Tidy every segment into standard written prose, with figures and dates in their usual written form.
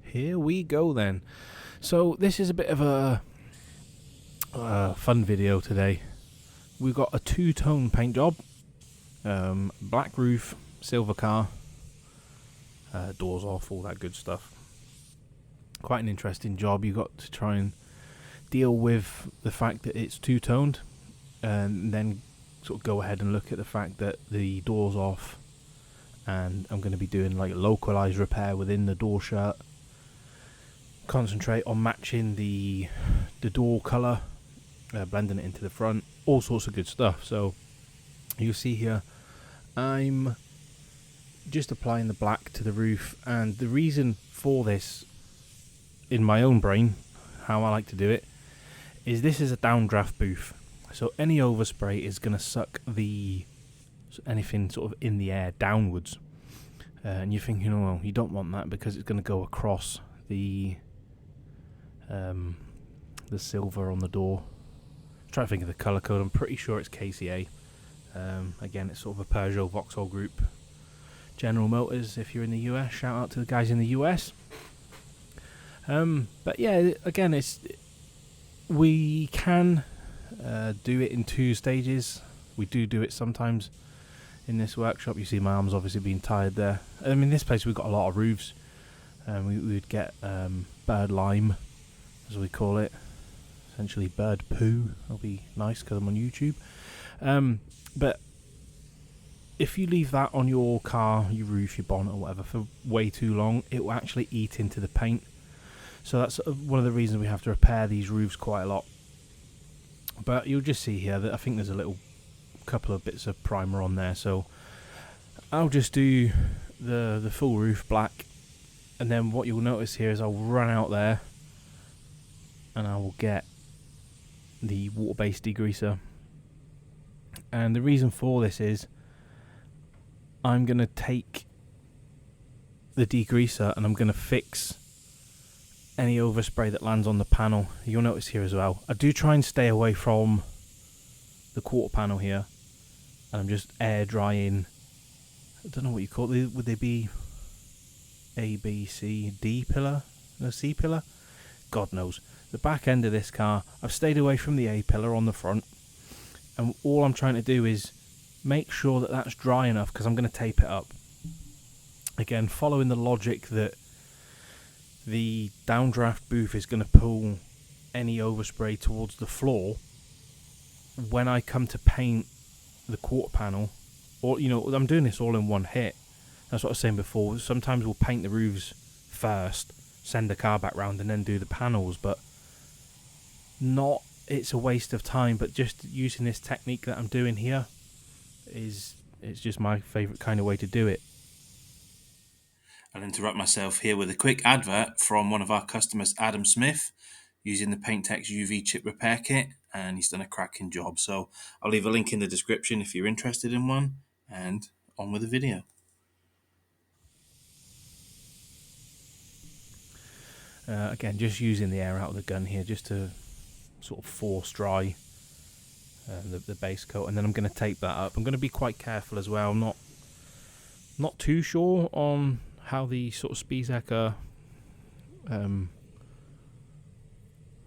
Here we go then. So this is a bit of a fun video today. We've got a two-tone paint job, black roof, silver car, doors off, all that good stuff. Quite an interesting job. You've got to try and deal with the fact that it's two-toned, and then sort of go ahead and look at the fact that the door's off, and I'm going to be doing like localized repair within the door shirt. Concentrate on matching the door colour, blending it into the front, all sorts of good stuff. So you'll see here I'm just applying the black to the roof, and the reason for this, in my own brain, how I like to do it, is this is a downdraft booth, so any overspray is going to suck anything sort of in the air downwards, and you're thinking, oh well, you don't want that because it's going to go across the silver on the door. Try to think of the colour code. I'm pretty sure it's KCA. Again, it's sort of a Peugeot Vauxhall Group. General Motors, if you're in the US, shout out to the guys in the US. But yeah, again, we can do it in two stages. We do it sometimes in this workshop. You see my arm's obviously being tired there. I mean, this place we've got a lot of roofs. We would get bird lime, as we call it. Essentially bird poo. That'll be nice because I'm on YouTube. But if you leave that on your car, your roof, your bonnet or whatever for way too long, it will actually eat into the paint. So that's one of the reasons we have to repair these roofs quite a lot. But you'll just see here that I think there's a little couple of bits of primer on there. So I'll just do the full roof black, and then what you'll notice here is I'll run out there and I will get the water-based degreaser. And the reason for this is I'm going to take the degreaser and I'm going to fix any overspray that lands on the panel. You'll notice here as well, I do try and stay away from the quarter panel here, and I'm just air drying. I don't know what you call it. Would they be A, B, C, D pillar? No, C pillar? God knows. The back end of this car, I've stayed away from the A pillar on the front, and all I'm trying to do is make sure that that's dry enough, because I'm going to tape it up. Again, following the logic that the downdraft booth is going to pull any overspray towards the floor. When I come to paint the quarter panel, or I'm doing this all in one hit. That's what I was saying before. Sometimes we'll paint the roofs first, send the car back round, and then do the panels. But it's a waste of time. But just using this technique that I'm doing here it's just my favourite kind of way to do it. I'll interrupt myself here with a quick advert from one of our customers, Adam Smith, using the PainTeX UV chip repair kit, and he's done a cracking job. So I'll leave a link in the description if you're interested in one, and on with the video. Again, just using the air out of the gun here just to sort of force dry the base coat, and then I'm going to tape that up. I'm going to be quite careful as well. I'm not too sure on how the sort of Spiezaka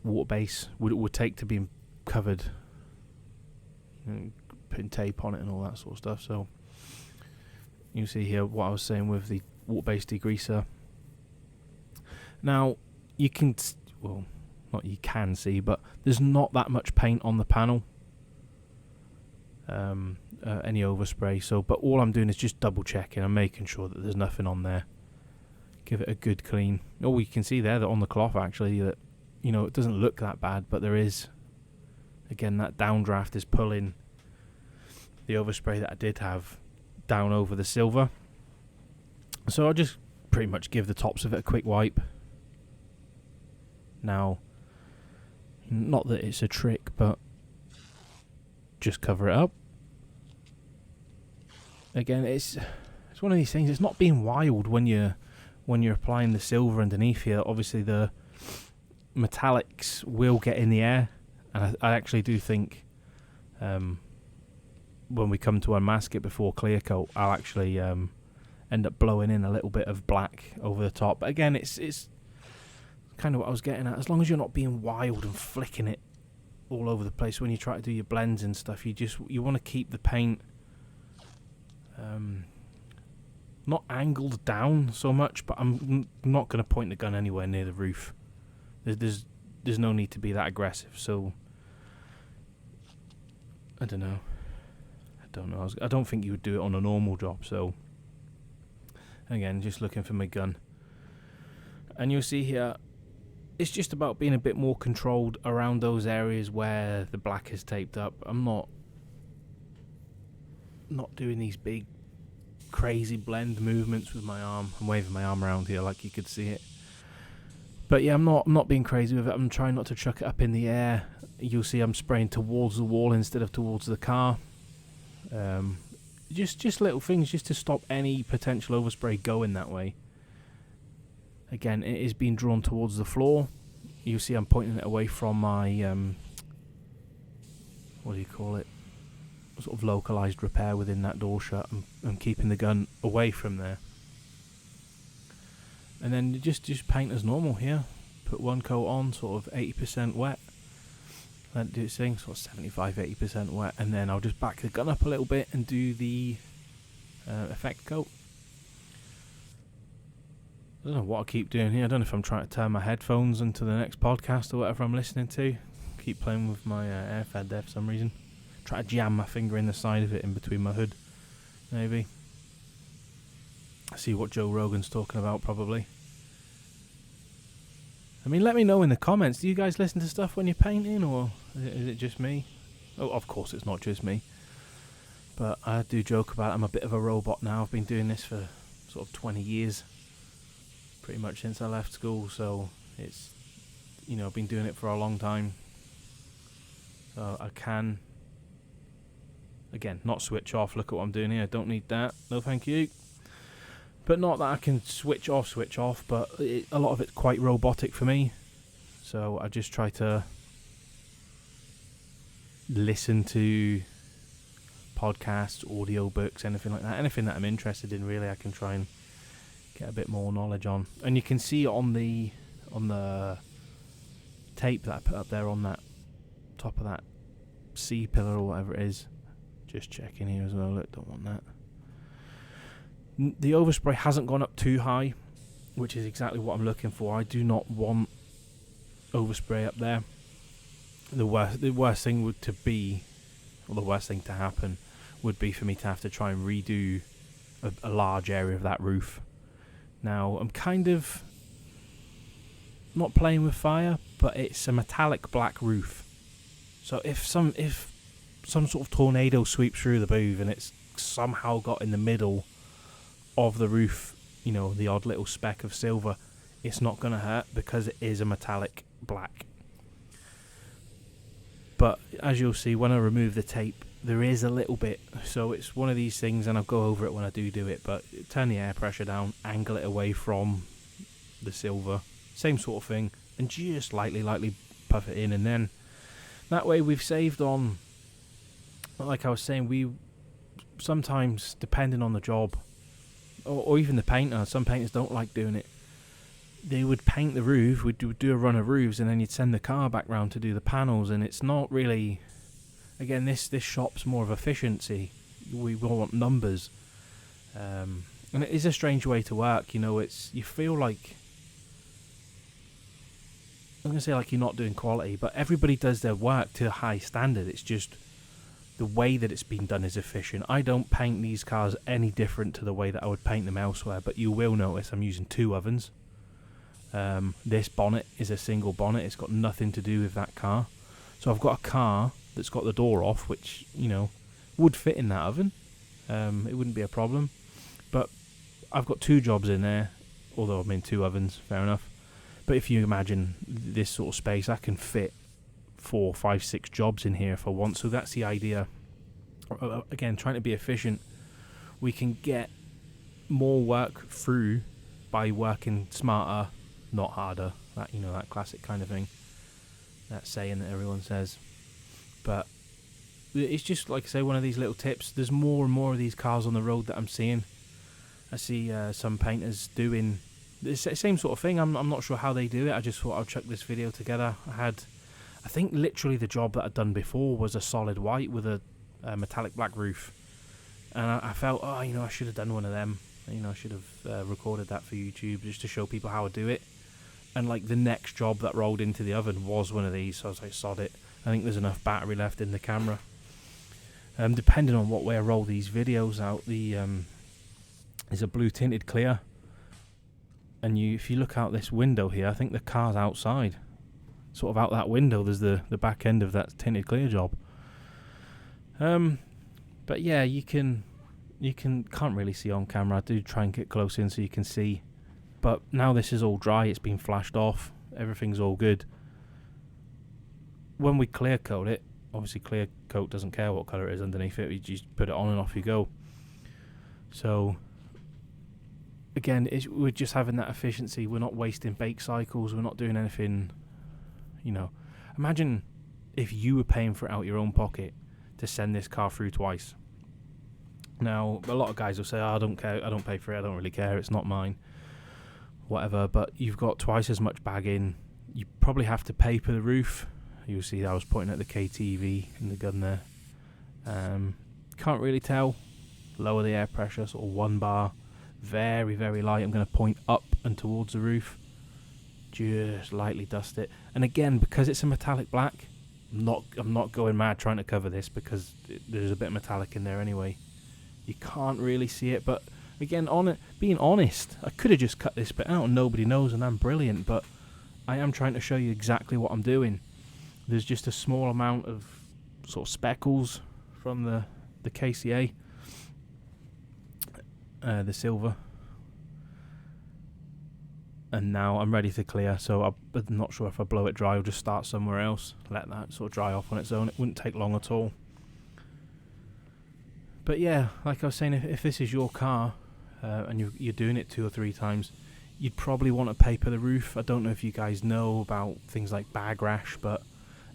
water base would take to be covered, putting tape on it and all that sort of stuff. So you see here what I was saying with the water-based degreaser. Now you can, well, not you can see, but there's not that much paint on the panel. Any overspray. So, but all I'm doing is just double checking. I'm making sure that there's nothing on there. Give it a good clean. Oh, you can see there that on the cloth actually that it doesn't look that bad, but there is. Again, that downdraft is pulling the overspray that I did have down over the silver. So I'll just pretty much give the tops of it a quick wipe. Now, not that it's a trick, but just cover it up. Again, it's one of these things. It's not being wild when you're applying the silver underneath here. Obviously, the metallics will get in the air, and I actually do think when we come to unmask it before clear coat, I'll actually end up blowing in a little bit of black over the top. But again, it's kind of what I was getting at. As long as you're not being wild and flicking it all over the place when you try to do your blends and stuff, you want to keep the paint not angled down so much, but I'm not going to point the gun anywhere near the roof. There's no need to be that aggressive. So I don't know. I don't think you would do it on a normal job. So again, just looking for my gun, and you'll see here, it's just about being a bit more controlled around those areas where the black is taped up. I'm not doing these big crazy blend movements with my arm. I'm waving my arm around here like you could see it. But yeah, I'm not being crazy with it. I'm trying not to chuck it up in the air. You'll see I'm spraying towards the wall instead of towards the car. Just little things just to stop any potential overspray going that way. Again, it is being drawn towards the floor. You'll see I'm pointing it away from my what do you call it? Sort of localized repair within that door shut. I'm keeping the gun away from there. And then just paint as normal here. Put one coat on, sort of 80% wet. Let it do its thing, sort of 75-80% wet. And then I'll just back the gun up a little bit and do the effect coat. I don't know what I keep doing here. I don't know if I'm trying to turn my headphones into the next podcast or whatever I'm listening to. Keep playing with my AirFed there for some reason. Try to jam my finger in the side of it in between my hood, maybe. See what Joe Rogan's talking about, probably. I mean, let me know in the comments. Do you guys listen to stuff when you're painting, or is it just me? Oh, of course it's not just me. But I do joke about it. I'm a bit of a robot now. I've been doing this for sort of 20 years. Pretty much since I left school, so it's, I've been doing it for a long time. So I can, again, not switch off. Look at what I'm doing here. I don't need that. No thank you. But not that I can switch off, but a lot of it's quite robotic for me. So I just try to listen to podcasts, audiobooks, anything like that. Anything that I'm interested in, really, I can try and get a bit more knowledge on. And you can see on the tape that I put up there on that top of that C pillar or whatever it is. Just checking here as well. Look, don't want that. The overspray hasn't gone up too high, which is exactly what I'm looking for. I do not want overspray up there. The worst thing the worst thing to happen would be for me to have to try and redo a large area of that roof. Now, I'm kind of not playing with fire, but it's a metallic black roof. So if some sort of tornado sweeps through the booth and it's somehow got in the middle of the roof, the odd little speck of silver, it's not going to hurt because it is a metallic black. But as you'll see, when I remove the tape, there is a little bit. So it's one of these things, and I'll go over it when I do it, but turn the air pressure down, angle it away from the silver, same sort of thing, and just lightly puff it in, and then that way we've saved on, like I was saying, we sometimes, depending on the job, or even the painter, some painters don't like doing it. They would paint the roof, we'd do a run of roofs, and then you'd send the car back round to do the panels, and it's not really, again, this shop's more of efficiency. We want numbers. And it is a strange way to work, you feel like, I'm going to say like you're not doing quality, but everybody does their work to a high standard. It's just the way that it's been done is efficient. I don't paint these cars any different to the way that I would paint them elsewhere, but you will notice I'm using 2 ovens. This bonnet is a single bonnet. It's got nothing to do with that car. So I've got a car that's got the door off, which, would fit in that oven. It wouldn't be a problem. But I've got 2 jobs in there, although I'm in 2 ovens, fair enough. But if you imagine this sort of space, I can fit 4, 5, 6 jobs in here if I want. So that's the idea. Again, trying to be efficient. We can get more work through by working smarter, not harder. That that classic kind of thing. That saying that everyone says. But it's just, like I say, one of these little tips. There's more and more of these cars on the road that I'm seeing. I see some painters doing the same sort of thing. I'm not sure how they do it. I just thought I'll chuck this video together. I think literally the job that I'd done before was a solid white with a metallic black roof, and I felt, oh, you know, I should have done one of them. You know, I should have recorded that for YouTube just to show people how I do it. And like the next job that rolled into the oven was one of these, so I was like, sod it. I think there's enough battery left in the camera. Depending on what way I roll these videos out, is a blue tinted clear, and if you look out this window here, I think the car's outside. Sort of out that window, there's the back end of that tinted clear job. But yeah, you can't really see on camera. I do try and get close in so you can see. But now this is all dry, it's been flashed off, everything's all good. When we clear coat it, obviously clear coat doesn't care what colour it is underneath it, you just put it on and off you go. So again, we're just having that efficiency, we're not wasting bake cycles, we're not doing anything, you know. Imagine if you were paying for it out your own pocket to send this car through twice. Now, a lot of guys will say, oh, I don't care, I don't pay for it, I don't really care, it's not mine, whatever, but you've got twice as much bagging. You probably have to paper the roof. You'll see I was pointing at the KTV in the gun there. Can't really tell. Lower the air pressure, sort of 1 bar, very, very light. I'm going to point up and towards the roof, just lightly dust it. And again, because it's a metallic black, I'm not going mad trying to cover this because there's a bit of metallic in there anyway. You can't really see it, but again, being honest, I could have just cut this bit out and nobody knows and I'm brilliant, but I am trying to show you exactly what I'm doing. There's just a small amount of sort of speckles from the KCA, the silver, and now I'm ready to clear, so I'm not sure if I blow it dry or just start somewhere else, let that sort of dry off on its own. It wouldn't take long at all. But yeah, like I was saying, if this is your car and you're doing it 2 or 3 times, you'd probably want to paper the roof. I don't know if you guys know about things like bag rash, but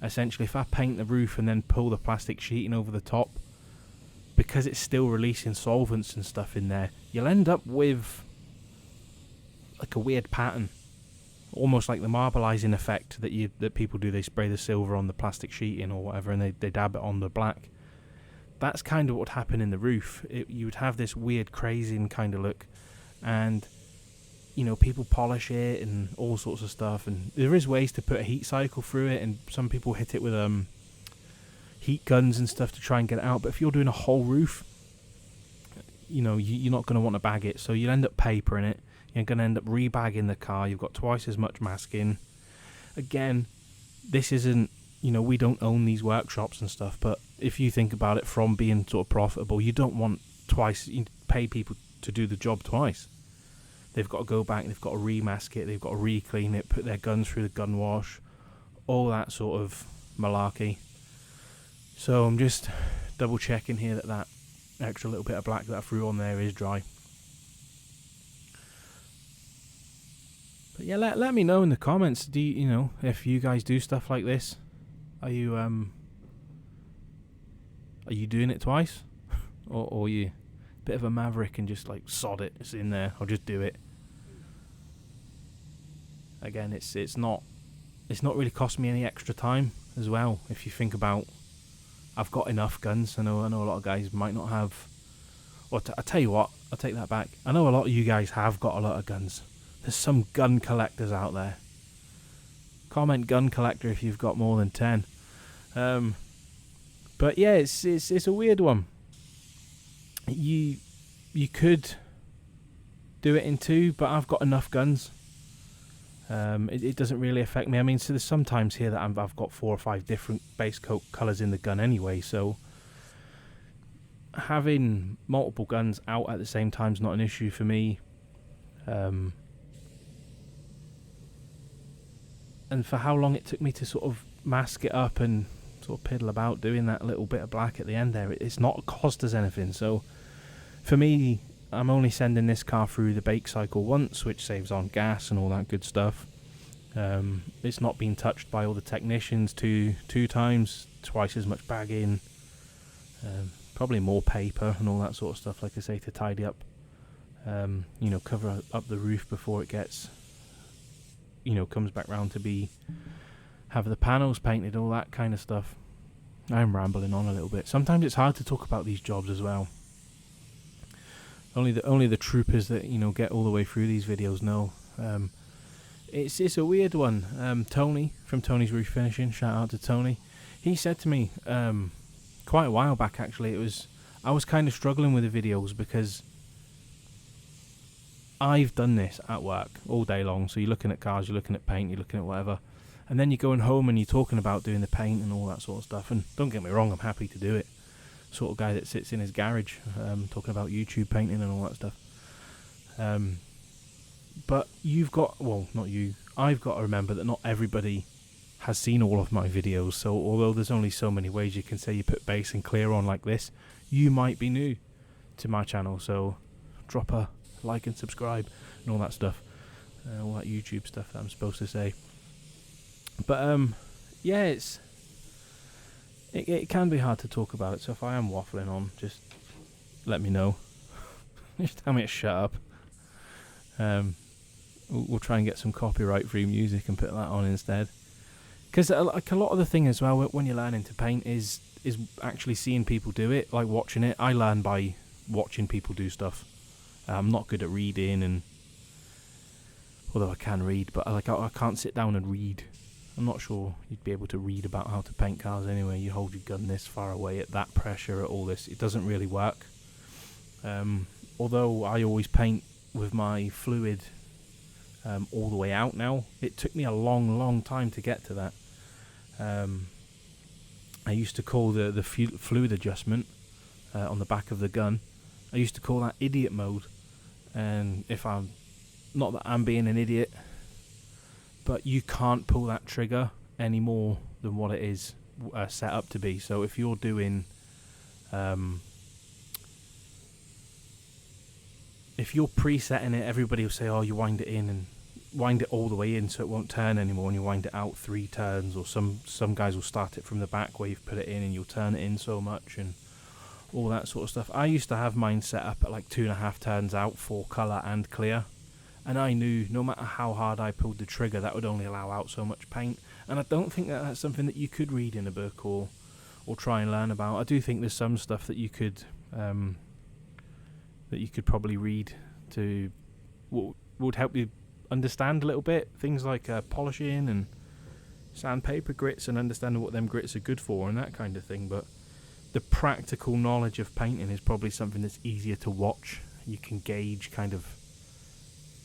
essentially if I paint the roof and then pull the plastic sheeting over the top, because it's still releasing solvents and stuff in there, you'll end up with like a weird pattern, almost like the marbleizing effect that people do. They spray the silver on the plastic sheeting or whatever and they dab it on the black. That's kind of what would happen in the roof. You would have this weird crazing kind of look, and you know, people polish it and all sorts of stuff, and there is ways to put a heat cycle through it, and some people hit it with heat guns and stuff to try and get it out. But if you're doing a whole roof, you know, you're not going to want to bag it, so you'll end up papering it. You're going to end up rebagging the car. You've got twice as much masking. Again, this isn't, you know, we don't own these workshops and stuff, but if you think about it from being sort of profitable, you don't want you pay people to do the job twice. They've got to go back, they've got to remask it, they've got to re-clean it, put their guns through the gun wash, all that sort of malarkey. So I'm just double checking here that extra little bit of black that I threw on there is dry. But yeah, let me know in the comments, you know, if you guys do stuff like this. Are you doing it twice? or are you a bit of a maverick and just like sod it, it's in there, I'll just do it. Again, it's not really cost me any extra time as well. If you think about, I've got enough guns. I know a lot of guys might not have. Or I tell you what, I'll take that back. I know a lot of you guys have got a lot of guns. There's some gun collectors out there. Comment gun collector if you've got more than 10. But yeah, it's a weird one. You could do it in 2, but I've got enough guns. It doesn't really affect me. I mean, so there's some times here that I've got 4 or 5 different base coat colours in the gun anyway, so having multiple guns out at the same time is not an issue for me. And for how long it took me to sort of mask it up and sort of piddle about doing that little bit of black at the end there, it's not cost us anything. So for me, I'm only sending this car through the bake cycle once, which saves on gas and all that good stuff. It's not been touched by all the technicians two times, twice as much bagging, probably more paper and all that sort of stuff, like I say, to tidy up. cover up the roof before it gets, comes back round to have the panels painted, all that kind of stuff. I'm rambling on a little bit. Sometimes it's hard to talk about these jobs as well. Only the troopers that get all the way through these videos know. It's a weird one. Tony from Tony's Refinishing, shout out to Tony. He said to me quite a while back, actually, I was kind of struggling with the videos because I've done this at work all day long. So you're looking at cars, you're looking at paint, you're looking at whatever, and then you're going home and you're talking about doing the paint and all that sort of stuff. And don't get me wrong, I'm happy to do it. Sort of guy that sits in his garage talking about YouTube painting and all that stuff. But I've got to remember that not everybody has seen all of my videos. So although there's only so many ways you can say you put base and clear on like this, you might be new to my channel. So drop a like and subscribe and all that stuff, all that YouTube stuff that I'm supposed to say. But yeah, it can be hard to talk about it. So if I am waffling on, just let me know. Just tell me to shut up. We'll try and get some copyright-free music and put that on instead. Because like a lot of the thing as well when you're learning to paint is actually seeing people do it, like watching it. I learn by watching people do stuff. I'm not good at reading, and although I can read, but I can't sit down and read. I'm not sure you'd be able to read about how to paint cars anyway. You hold your gun this far away at that pressure, at all this. It doesn't really work. Although I always paint with my fluid all the way out now. It took me a long time to get to that. I used to call the fluid adjustment on the back of the gun, I used to call that idiot mode. And if I'm, not that I'm being an idiot, but you can't pull that trigger any more than what it is set up to be. So if you're doing, if you're presetting it, everybody will say, oh, you wind it in and wind it all the way in so it won't turn anymore, and you wind it out 3 turns, or some guys will start it from the back where you've put it in and you'll turn it in so much and all that sort of stuff. I used to have mine set up at like 2.5 turns out for colour and clear, and I knew no matter how hard I pulled the trigger, that would only allow out so much paint. And I don't think that that's something that you could read in a book or try and learn about. I do think there's some stuff that you could probably read to would help you understand a little bit, things like polishing and sandpaper grits and understanding what them grits are good for and that kind of thing. But the practical knowledge of painting is probably something that's easier to watch. You can gauge kind of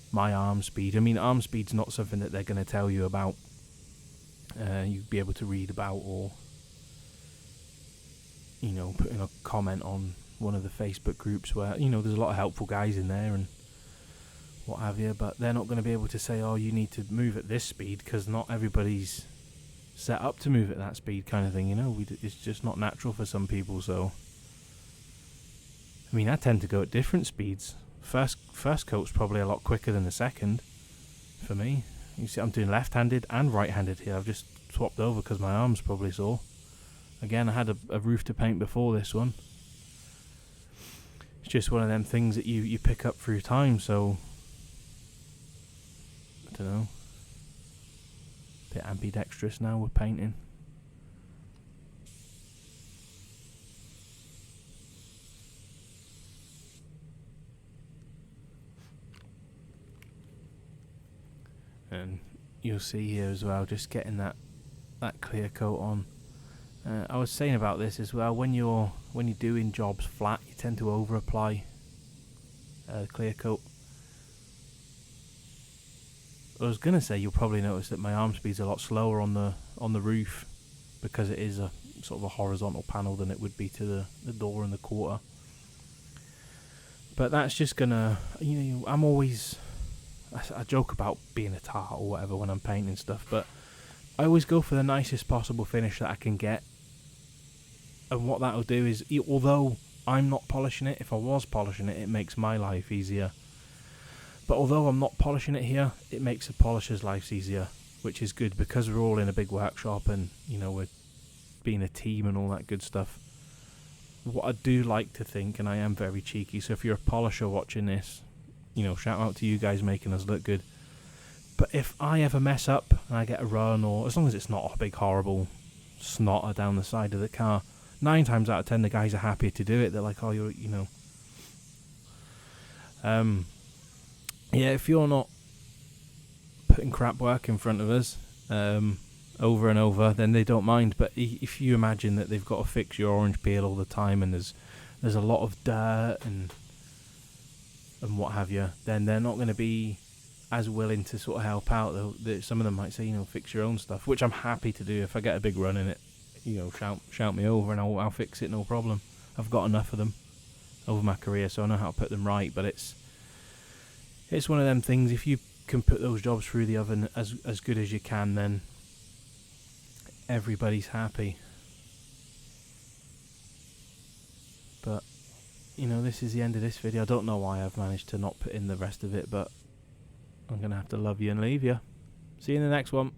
my arm speed. I mean, arm speed's not something that they're going to tell you about. You'd be able to read about, or put in a comment on one of the Facebook groups where there's a lot of helpful guys in there and what have you, but they're not going to be able to say, oh, you need to move at this speed, because not everybody's set up to move at that speed, kind of thing. It's just not natural for some people. So I mean, I tend to go at different speeds. First coat's probably a lot quicker than the second for me. You see, I'm doing left-handed and right-handed here. I've just swapped over because my arm's probably sore. Again, I had a roof to paint before this one. It's just one of them things that you pick up through time. So I don't know, a bit ambidextrous now with painting. And you'll see here as well, just getting that clear coat on. I was saying about this as well, when you're doing jobs flat, you tend to over apply clear coat. I was gonna say you'll probably notice that my arm speed's a lot slower on the roof, because it is a sort of a horizontal panel than it would be to the door and the quarter. But that's just gonna, I'm always, I joke about being a tart or whatever when I'm painting stuff, but I always go for the nicest possible finish that I can get. And what that'll do is, although I'm not polishing it, if I was polishing it, it makes my life easier. But although I'm not polishing it here, it makes the polisher's life easier, which is good, because we're all in a big workshop and, we're being a team and all that good stuff. What I do like to think, and I am very cheeky, so if you're a polisher watching this, shout out to you guys making us look good. But if I ever mess up and I get a run, or as long as it's not a big horrible snotter down the side of the car, 9 times out of 10 the guys are happy to do it. They're like, oh, if you're not putting crap work in front of us over and over, then they don't mind. But if you imagine that they've got to fix your orange peel all the time, and there's a lot of dirt and what have you, then they're not going to be as willing to sort of help out. Some of them might say, fix your own stuff, which I'm happy to do. If I get a big run in it, shout me over and I'll fix it, no problem. I've got enough of them over my career, so I know how to put them right. But it's one of them things. If you can put those jobs through the oven as good as you can, then everybody's happy. But this is the end of this video. I don't know why I've managed to not put in the rest of it, but I'm gonna have to love you and leave you. See you in the next one.